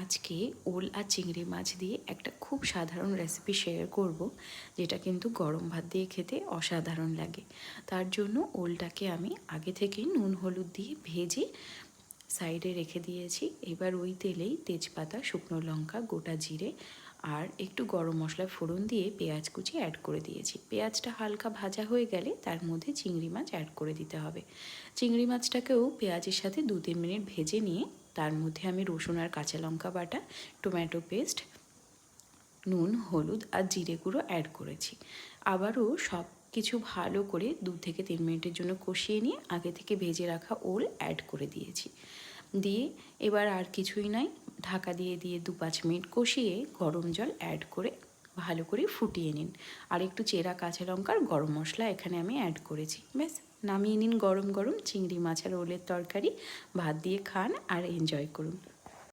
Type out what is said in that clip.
আজকে ওল আর চিংড়ি মাছ দিয়ে একটা খুব সাধারণ রেসিপি শেয়ার করব, যেটা কিন্তু গরম ভাত দিয়ে খেতে অসাধারণ লাগে। তার জন্য ওলটাকে আমি আগে থেকেই নুন হলুদ দিয়ে ভেজে সাইডে রেখে দিয়েছি। এবার ওই তেলেই তেজপাতা, শুকনো লঙ্কা, গোটা জিরে আর একটু গরম মশলা ফোড়ন দিয়ে পেঁয়াজ কুচি অ্যাড করে দিয়েছি। পেঁয়াজটা হালকা ভাজা হয়ে গেলে তার মধ্যে চিংড়ি মাছ অ্যাড করে দিতে হবে। চিংড়ি মাছটাকেও পেঁয়াজের সাথে 2-3 মিনিট ভেজে নিয়ে তার মধ্যে আমি রসুন আর কাঁচা লঙ্কা বাটা, টমেটো পেস্ট, নুন, হলুদ আর জিরে গুঁড়ো অ্যাড করেছি। আবারও সব কিছু ভালো করে 2-3 মিনিটের জন্য কষিয়ে নিয়ে আগে থেকে ভেজে রাখা ওল অ্যাড করে দিয়েছি। দিয়ে এবার আর কিছুই নাই, ঢাকা দিয়ে 2-5 মিনিট কষিয়ে গরম জল অ্যাড করে ভালো করে ফুটিয়ে নিন। আর একটু চেরা কাঁচা লঙ্কার গরম মশলা এখানে আমি অ্যাড করেছি। ব্যাস, নামিয়ে নিন গরম গরম চিংড়ি মাছ আর ওলের তরকারি। ভাত দিয়ে খান আর এনজয় করুন।